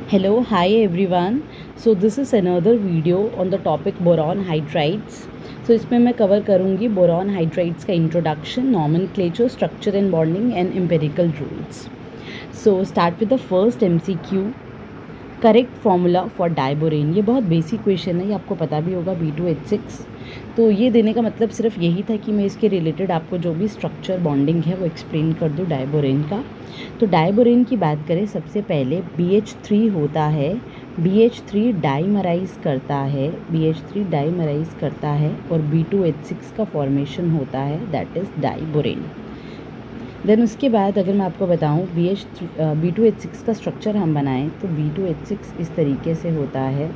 Hello, hi everyone. So this is another video on the topic boron hydrides. So इसमें मैं cover करूँगी boron hydrides का introduction, nomenclature, structure and bonding and empirical rules. So start with the first MCQ. Correct formula for diborane. ये बहुत basic question है, ये आपको पता भी होगा B2H6. तो ये देने का मतलब सिर्फ यही था कि मैं इसके रिलेटेड आपको जो भी स्ट्रक्चर बॉन्डिंग है वो एक्सप्लेन कर दूँ डाइबोरेन का. तो डाइबोरेन की बात करें, सबसे पहले BH3 होता है, BH3 डाइमराइज करता है, BH3 डाइमराइज करता है और B2H6 का फॉर्मेशन होता है, दैट इज़ डाइबोरेन. देन उसके बाद अगर मैं आपको बताऊं B2H6 का स्ट्रक्चर हम बनाएं तो B2H6 इस तरीके से होता है.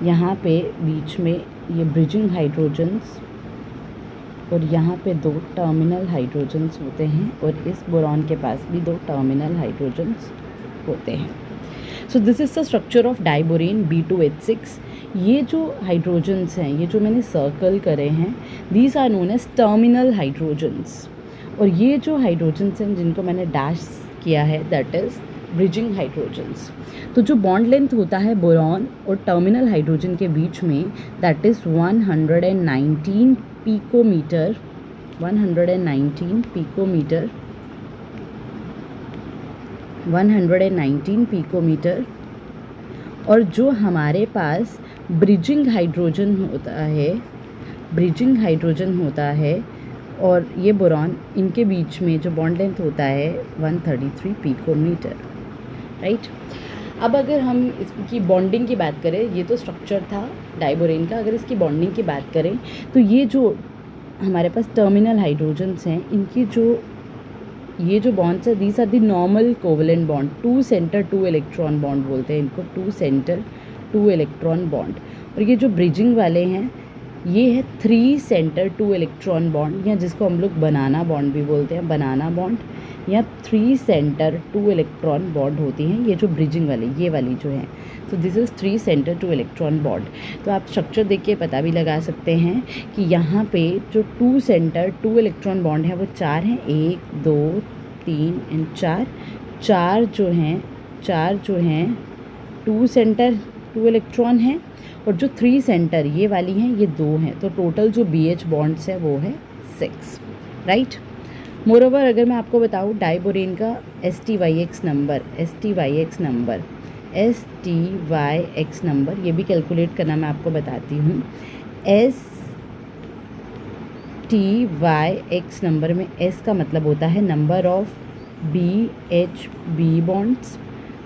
यहाँ पे बीच में ये ब्रिजिंग हाइड्रोजन्स और यहाँ पे 2 टर्मिनल हाइड्रोजन्स होते हैं और इस बोरॉन के पास भी 2 टर्मिनल हाइड्रोजन्स होते हैं. सो this is the structure of diborane B2H6. ये जो हाइड्रोजन्स हैं, ये जो मैंने सर्कल करे हैं, these are known as terminal hydrogens. और ये जो हाइड्रोजन्स हैं जिनको मैंने डैश किया है, दैट इज़ ब्रिजिंग हाइड्रोजन्स. तो जो बॉन्ड लेंथ होता है बोरॉन और टर्मिनल हाइड्रोजन के बीच में, that is 119 picometre. 119 picometre. 119 picometre. और जो हमारे पास ब्रिजिंग हाइड्रोजन होता है और ये बोरॉन, इनके बीच में जो बॉन्ड लेंथ होता है 133 पिकोमीटर, राइट. अब अगर हम इसकी बॉन्डिंग की बात करें, ये तो स्ट्रक्चर था डाइबोरेन का. अगर इसकी बॉन्डिंग की बात करें तो ये जो हमारे पास टर्मिनल हाइड्रोजन्स हैं, इनकी ये जो बॉन्ड्स है, these are the normal covalent bond. 2 centre 2 electron bond बोलते हैं इनको, 2 सेंटर 2 इलेक्ट्रॉन बॉन्ड. और ये जो ब्रिजिंग वाले हैं, ये है 3 सेंटर 2 इलेक्ट्रॉन बॉन्ड, या जिसको हम लोग बनाना बॉन्ड भी बोलते हैं, बनाना बॉन्ड, या 3 सेंटर 2 इलेक्ट्रॉन बॉन्ड होती हैं ये जो ब्रिजिंग वाले, ये वाली जो हैं. तो this is 3 centre 2 electron bond. तो आप स्ट्रक्चर देख के पता भी लगा सकते हैं कि यहाँ पे जो 2 सेंटर 2 इलेक्ट्रॉन बॉन्ड है वो 4 हैं, 1 2 3 एंड 4. 4 जो हैं 2 सेंटर 2 इलेक्ट्रॉन हैं और जो 3 सेंटर ये वाली हैं ये 2 हैं. तो टोटल जो BH बॉन्ड्स है वो है 6, राइट. मोरोवर अगर मैं आपको बताऊँ डाइबोरेन का STYX नंबर ये भी कैलकुलेट करना मैं आपको बताती हूँ. STYX नंबर में S का मतलब होता है नंबर ऑफ BHB बॉन्ड्स.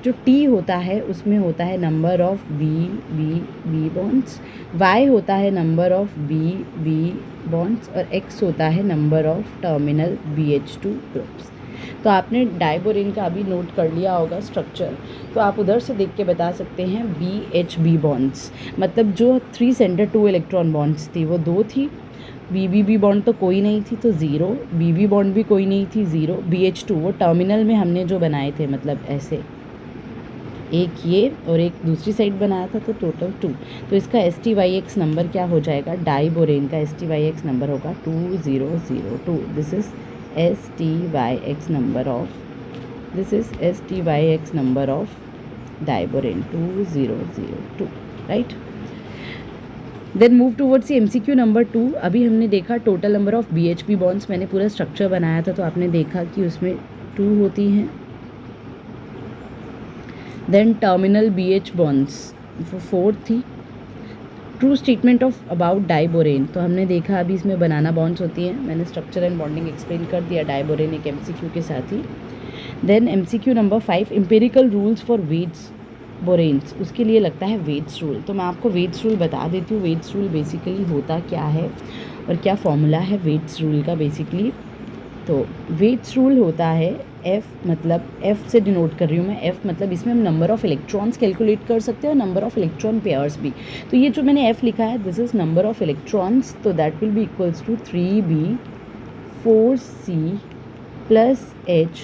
जो T होता है उसमें होता है number of BB bonds, Y होता है नंबर ऑफ BB बॉन्ड्स और X होता है number of terminal BH2 groups. तो आपने डाइबोरेन का अभी नोट कर लिया होगा स्ट्रक्चर, तो आप उधर से देख के बता सकते हैं. BHB बॉन्ड्स मतलब जो 3 सेंटर 2 इलेक्ट्रॉन बॉन्ड्स थी वो 2 थी. BBB बॉन्ड तो कोई नहीं थी तो 0. BB बॉन्ड भी कोई नहीं थी, 0. BH2 वो टर्मिनल में हमने जो बनाए थे, मतलब ऐसे एक ये और एक दूसरी साइड बनाया था, तो टोटल 2. तो इसका STYX नंबर क्या हो जाएगा, डाइबोरेन का STYX नंबर होगा 2002. This is STYX number of diborane 2002, right. Then move towards MCQ number 2. अभी हमने देखा total number of BHB bonds, मैंने पूरा स्ट्रक्चर बनाया था तो आपने देखा कि उसमें 2 होती हैं. देन टर्मिनल BH बॉन्ड्स 4 थी. True statement of about diborane, तो हमने देखा अभी इसमें बनाना बॉन्ड्स होती हैं. मैंने स्ट्रक्चर एंड बॉन्डिंग एक्सप्लेन कर दिया डाइबोरेन एक MCQ के साथ ही. Then MCQ number 5, empirical rules for Wade's boranes. उसके लिए लगता है वेट्स रूल. तो मैं आपको वेट्स रूल बता देती हूँ. वेट्स रूल बेसिकली होता क्या है और क्या फॉर्मूला है वेट्स रूल का बेसिकली. तो वेट्स रूल होता है F, मतलब F से डिनोट कर रही हूँ मैं. F मतलब इसमें हम नंबर ऑफ़ इलेक्ट्रॉन्स कैलकुलेट कर सकते हैं और नंबर ऑफ़ इलेक्ट्रॉन पेयर्स भी. तो ये जो मैंने F लिखा है, this is number of electrons, तो that will be equals to 3B 4C plus H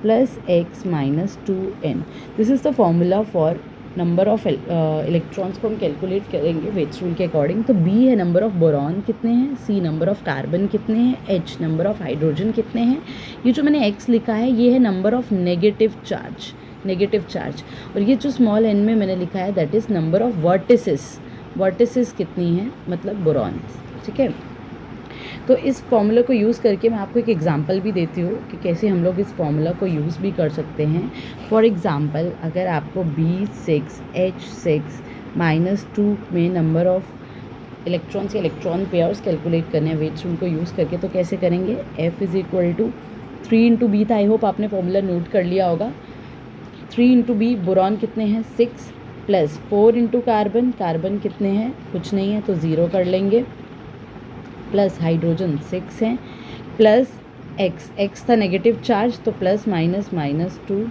plus X minus 2N. This is the formula for number of electrons को हम कैलकुलेट करेंगे वेट्स रूल के अकॉर्डिंग. तो B है number of boron कितने हैं, C number of carbon कितने हैं, H नंबर ऑफ़ हाइड्रोजन कितने हैं. ये जो मैंने X लिखा है ये है number of negative charge. Negative charge. और ये जो स्मॉल n में मैंने लिखा है that is number of vertices. Vertices कितनी है, मतलब बोरॉन। ठीक है, तो इस फॉर्मूला को यूज़ करके मैं आपको एक एग्जांपल भी देती हूँ कि कैसे हम लोग इस फॉर्मूला को यूज़ भी कर सकते हैं। फॉर एग्जांपल, अगर आपको B6H6-2 में नंबर ऑफ इलेक्ट्रॉन्स या इलेक्ट्रॉन पेयर्स कैलकुलेट करने हैं वेट्स रूल को यूज़ करके, तो कैसे करेंगे। F is equal to 3 × B था। आई होप आपने फॉर्मूला नोट कर लिया होगा। 3 × B, बोरॉन कितने हैं 6, प्लस 4 × कार्बन, कार्बन कितने हैं कुछ नहीं है तो 0 कर लेंगे, प्लस हाइड्रोजन 6 हैं, प्लस x, x था नेगेटिव चार्ज तो प्लस माइनस -2।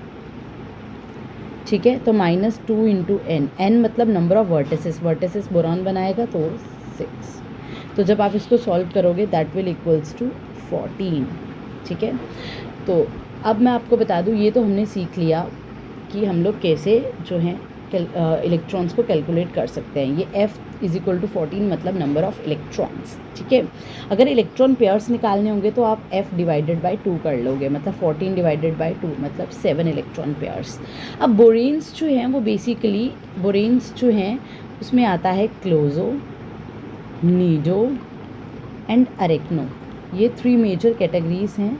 ठीक है, तो -2 × n, n मतलब number of vertices, vertices boron बनाएगा तो 6। तो जब आप इसको सॉल्व करोगे दैट विल इक्वल्स टू 14। ठीक है, तो अब मैं आपको बता दूं, ये तो हमने सीख लिया कि हम लोग कैसे जो हैं इलेक्ट्रॉन्स को कैलकुलेट कर सकते हैं। ये F इज़ इक्वल टू 14 मतलब नंबर ऑफ इलेक्ट्रॉन्स। ठीक है, अगर इलेक्ट्रॉन पेयर्स निकालने होंगे तो आप F डिवाइडेड बाई 2 कर लोगे, मतलब 14 डिवाइडेड बाई 2 मतलब 7 इलेक्ट्रॉन पेयर्स। अब बोरेन्स जो हैं वो बेसिकली, बोरेन्स जो हैं उसमें आता है क्लोजो, नीडो एंड अरेक्नो। ये 3 मेजर कैटेगरीज हैं,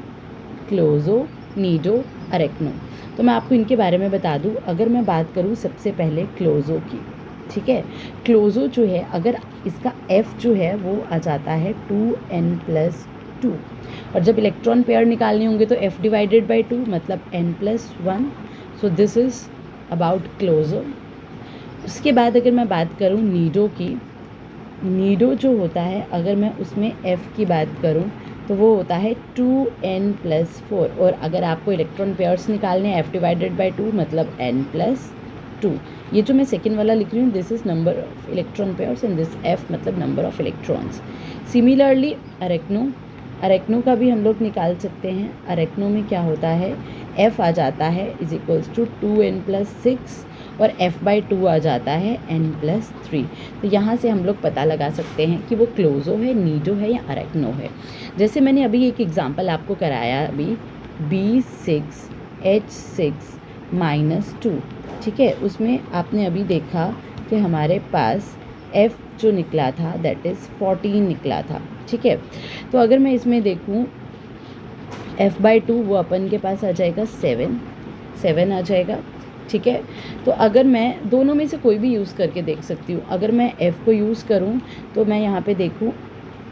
क्लोजो, नीडो, अरेक्नो। तो मैं आपको इनके बारे में बता दूं। अगर मैं बात करूं सबसे पहले क्लोजो की, ठीक है, क्लोजो जो है अगर इसका F जो है वो आ जाता है 2n+2, और जब इलेक्ट्रॉन पेयर निकालने होंगे तो F डिवाइडेड बाई 2 मतलब n+1। So this is about closo. उसके बाद अगर मैं बात करूं नीडो की, नीडो जो होता है अगर मैं उसमें F की बात करूं तो वो होता है 2n+4, और अगर आपको इलेक्ट्रॉन पेयर्स निकालने हैं F डिवाइडेड बाई 2 मतलब n+2। ये जो मैं सेकेंड वाला लिख रही हूँ this is number of electron pairs and this F मतलब नंबर ऑफ इलेक्ट्रॉन्स। सिमिलरली अरेक्नो, अरेक्नो का भी हम लोग निकाल सकते हैं। अरेक्नो में क्या होता है, F आ जाता है इज इक्वल्स टू 2n+6 और F/2 आ जाता है n+3। तो यहाँ से हम लोग पता लगा सकते हैं कि वो क्लोजो है, नीडो है या अरेक्नो है। जैसे मैंने अभी एक एग्जांपल आपको कराया अभी B6H6-2, ठीक है, उसमें आपने अभी देखा कि हमारे पास F जो निकला था दैट इज़ 14 निकला था। ठीक है, तो अगर मैं इसमें देखूँ F/2 वो अपन के पास आ जाएगा 7 आ जाएगा। ठीक है, तो अगर मैं दोनों में से कोई भी यूज़ करके देख सकती हूँ। अगर मैं F को यूज़ करूँ तो मैं यहाँ पे देखूँ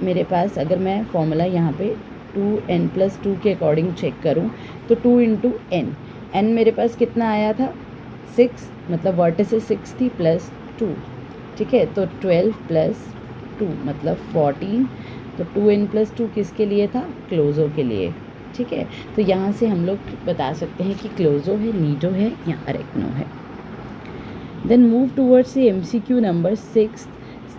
मेरे पास, अगर मैं फॉर्मूला यहाँ पे 2n+2 के अकॉर्डिंग चेक करूँ तो 2 × n, n मेरे पास कितना आया था 6, मतलब वर्टिसेस 6 थी प्लस 2। ठीक है, तो 12 + 2 मतलब 14। तो 2n+2 किसके लिए था, क्लोजो के लिए। ठीक है, तो यहाँ से हम लोग बता सकते हैं कि क्लोजो है, नीडो है या अरेक्नो है। Then move towards the MCQ number 6।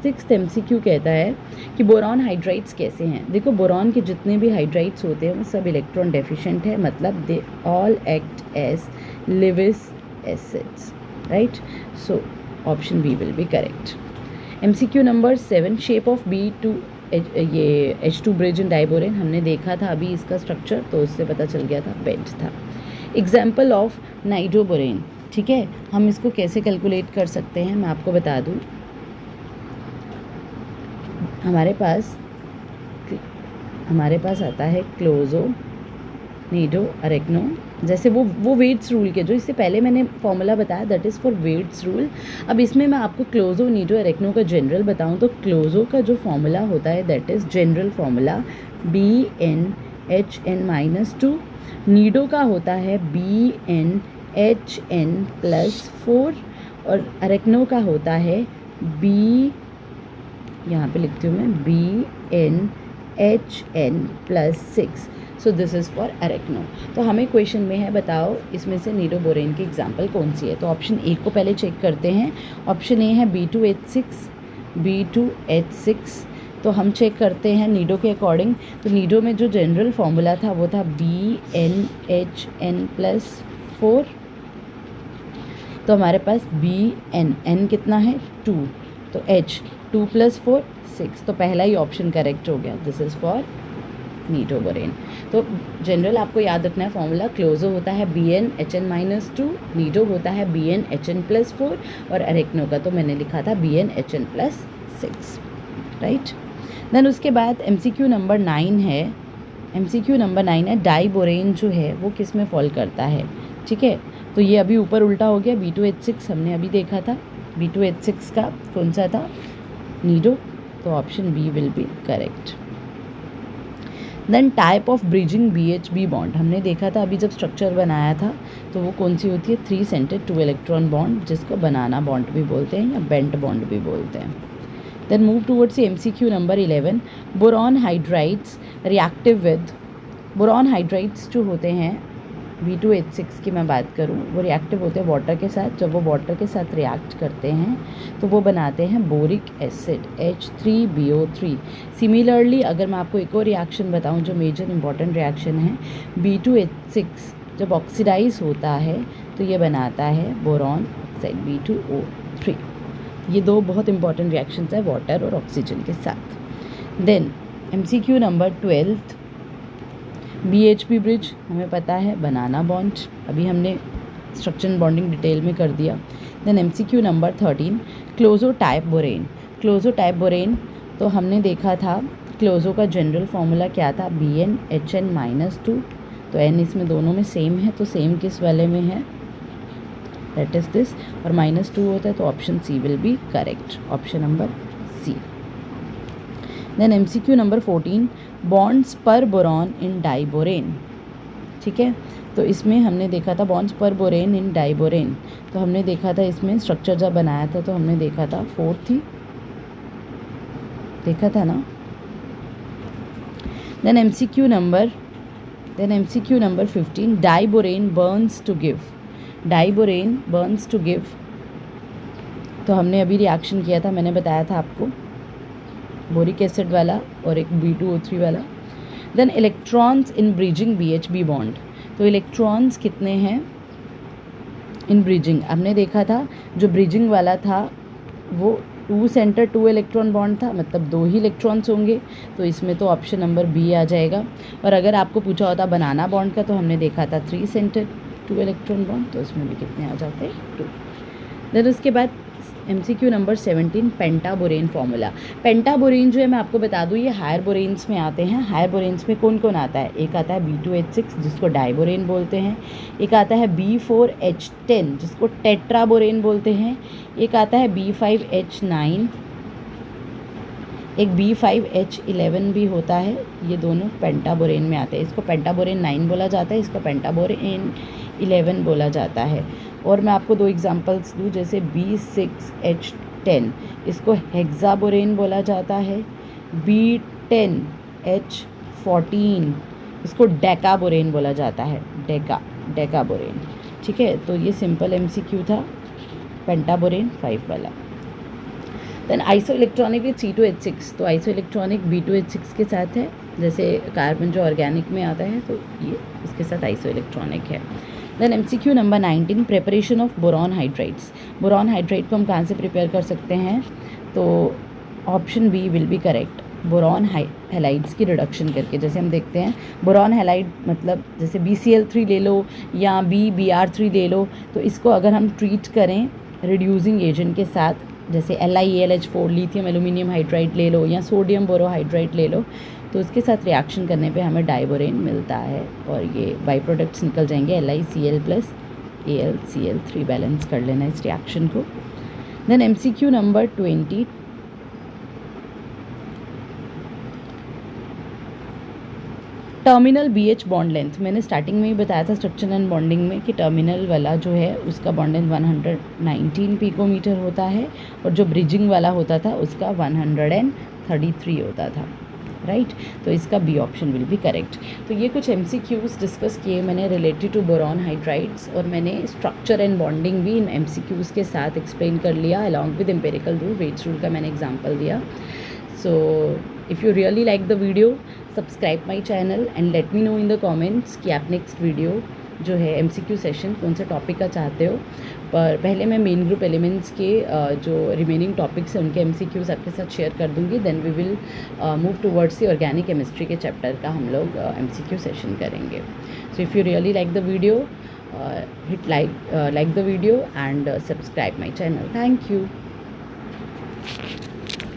MCQ कहता है कि बोरॉन हाइड्राइड्स कैसे हैं। देखो, बोरॉन के जितने भी हाइड्राइड्स होते हैं वो सब इलेक्ट्रॉन डेफिशिएंट है, मतलब they all act as Lewis acids, right. So option B will be correct. MCQ number 7, shape of B2, ये H2 ब्रिज इन डाइबोरेन हमने देखा था अभी इसका स्ट्रक्चर, तो उससे पता चल गया था बेंट था। एग्जाम्पल ऑफ नाइट्रोबोरेन, ठीक है, हम इसको कैसे कैलकुलेट कर सकते हैं मैं आपको बता दूं। हमारे पास आता है क्लोजो, नीडो, अरेक्नो। जैसे वो वेट्स रूल के जो इससे पहले मैंने फॉर्मूला बताया that is for Wade's rule. अब इसमें मैं आपको क्लोजो, नीडो, अरेक्नो का जनरल बताऊं तो क्लोजो का जो फॉर्मूला होता है that is general formula BnHn-2। Nido का होता है BnHn+4 और अरेक्नो का होता है यहाँ पे लिखती हूँ मैं BnHn+6। So this is for arachno. तो हमें क्वेश्चन में है बताओ इसमें से नीडो बोरेन की एग्जांपल कौन सी है। तो ऑप्शन ए को पहले चेक करते हैं। ऑप्शन ए है B2H6। तो हम चेक करते हैं नीडो के अकॉर्डिंग। तो नीडो में जो जनरल फॉर्मूला था वो था BnHn+4। तो हमारे पास Bn कितना है 2, तो H 2 + 4 6। तो पहला ही ऑप्शन करेक्ट हो गया, दिस इज़ फॉर नीटो बोरेन। तो जनरल आपको याद रखना है फॉर्मूला, क्लोजो होता है BnHn-2, नीटो होता है BnHn+4 और अरेक्नो का तो मैंने लिखा था BnHn+6, राइट। देन उसके बाद MCQ नंबर 9 है। MCQ नंबर 9 है डाइबोरेन जो है वो किस में फॉल करता है, ठीक है। तो ये अभी ऊपर उल्टा हो गया, B2H6 हमने अभी देखा था, B2H6 का कौन सा था, नीडो, तो option B will be correct. Then type of bridging BHB bond हमने देखा था अभी जब स्ट्रक्चर बनाया था, तो वो कौन सी होती है, 3 सेंटेड 2 इलेक्ट्रॉन बॉन्ड, जिसको बनाना बॉन्ड भी बोलते हैं या बेंट बॉन्ड भी बोलते हैं। Then move towards MCQ number 11, boron hydrides reactive with, boron hydrides जो होते हैं B2H6 की मैं बात करूं, वो रिएक्टिव होते हैं वाटर के साथ। जब वो वाटर के साथ रिएक्ट करते हैं तो वो बनाते हैं बोरिक एसिड H3BO3। सिमिलरली अगर मैं आपको एक और रिएक्शन बताऊं जो मेजर इंपॉर्टेंट रिएक्शन है, B2H6 जब ऑक्सीडाइज होता है तो ये बनाता है बोरॉन ऑक्साइड B2O3। ये दो बहुत इंपॉर्टेंट रिएक्शंस है वाटर और ऑक्सीजन के साथ। Then MCQ number 12, BHB bridge हमें पता है बनाना बॉन्ड, अभी हमने स्ट्रक्चर एंड बॉन्डिंग डिटेल में कर दिया। Then MCQ number 13, closo type borane. Closo type borane तो हमने देखा था क्लोजो का जनरल फार्मूला क्या था, BnHn-2, तो n इसमें दोनों में सेम है, तो सेम किस वाले में है, दैट इज दिस, और -2 होता है, तो option C will be correct, option number C. Then MCQ number 14, bonds पर बोरॉन इन डाइबोरेन, ठीक है। तो इसमें हमने देखा था बॉन्ड्स पर बोरेन इन डाइबोरेन, तो हमने देखा था इसमें स्ट्रक्चर जब बनाया था तो हमने देखा था 4th ही देखा था ना। Then MCQ number 15, diborane burns to give, diborane burns to give, तो हमने अभी रिएक्शन किया था, मैंने बताया था आपको, बोरिक एसिड वाला और एक B2O3 वाला। देन electrons in bridging BHB bond, तो इलेक्ट्रॉन्स कितने हैं इन ब्रिजिंग, हमने देखा था जो ब्रिजिंग वाला था वो 2 सेंटर 2 इलेक्ट्रॉन बॉन्ड था, मतलब 2 ही इलेक्ट्रॉन्स होंगे, तो इसमें तो ऑप्शन नंबर बी आ जाएगा। और अगर आपको पूछा होता बनाना बॉन्ड का, तो हमने देखा था 3 सेंटर 2 इलेक्ट्रॉन बॉन्ड, तो इसमें भी कितने आ जाते हैं, 2। देन उसके बाद MCQ नंबर 17, पेंटाबोरेन फार्मूला। पेंटाबोरेन जो है मैं आपको बता दूँ ये हायर बोरेन्स में आते हैं। हायर बोरेन्स में कौन कौन आता है, एक आता है B2H6 जिसको डाइबोरेन बोलते हैं, एक आता है B4H10 जिसको टेट्राबोरेन बोलते हैं, एक आता है B5H9, एक B5H11 भी होता है, ये दोनों पेंटाबोरेन में आते हैं। इसको पेंटाबोरेन 9 बोला जाता है, इसको पेंटाबोरेन 11 बोला जाता है। और मैं आपको 2 एग्जांपल्स दूँ, जैसे B6H10 इसको हेक्साबोरेन बोला जाता है, B10H14 इसको डेकाबोरेन बोला जाता है, डेकाबोरेन, ठीक है। तो ये सिंपल MCQ था, पेंटाबोरेन 5 वाला। Then iso electronic with C2H6, तो आइसो इलेक्ट्रॉनिक B2H6 के साथ है, जैसे कार्बन जो ऑर्गेनिक में आता है तो ये इसके साथ आइसो इलेक्ट्रॉनिक है। Then MCQ number 19, preparation of boron hydrides. Boron hydride को हम कहाँ से प्रिपेयर कर सकते हैं, तो option B will be correct, boron halides की रिडक्शन करके। जैसे हम देखते हैं बोरॉन हैलाइड मतलब जैसे BCl3 ले लो या BBr3 ले लो, तो इसको अगर हम ट्रीट करें रिड्यूसिंग एजेंट के साथ, जैसे LiAlH4 लिथियम एल्यूमिनियम हाइड्राइड ले लो या सोडियम बोरोहाइड्राइड ले लो, तो उसके साथ रिएक्शन करने पे हमें डाइबोरेन मिलता है और ये बाई प्रोडक्ट्स निकल जाएंगे LiCl प्लस AlCl3, बैलेंस कर लेना इस रिएक्शन को। Then MCQ number 20, terminal BH bond length. मैंने स्टार्टिंग में ही बताया था स्ट्रक्चर एंड बॉन्डिंग में कि टर्मिनल वाला जो है उसका बॉन्ड लेंथ 119 पिकोमीटर होता है और जो ब्रिजिंग वाला होता था उसका 133 होता था, राइट। तो इसका B option will be correct. तो ये कुछ MCQs डिस्कस किए मैंने रिलेटेड टू बोरॉन हाइड्राइड्स, और मैंने स्ट्रक्चर एंड बॉन्डिंग भी इन MCQs के साथ एक्सप्लेन कर लिया along with empirical rule, Wade's rule का मैंने एग्जाम्पल दिया। So if you really like the video, subscribe my channel and let me know in the comments कि आप नेक्स्ट वीडियो जो है MCQ सेशन कौन से टॉपिक का चाहते हो, पर पहले मैं मेन ग्रुप एलिमेंट्स के जो रिमेनिंग टॉपिक्स हैं उनके MCQs आपके साथ शेयर कर दूँगी। Then we will move towards the organic chemistry के चैप्टर का हम लोग MCQ सेशन करेंगे। So if you really like the video, hit like the video and subscribe my channel. Thank you.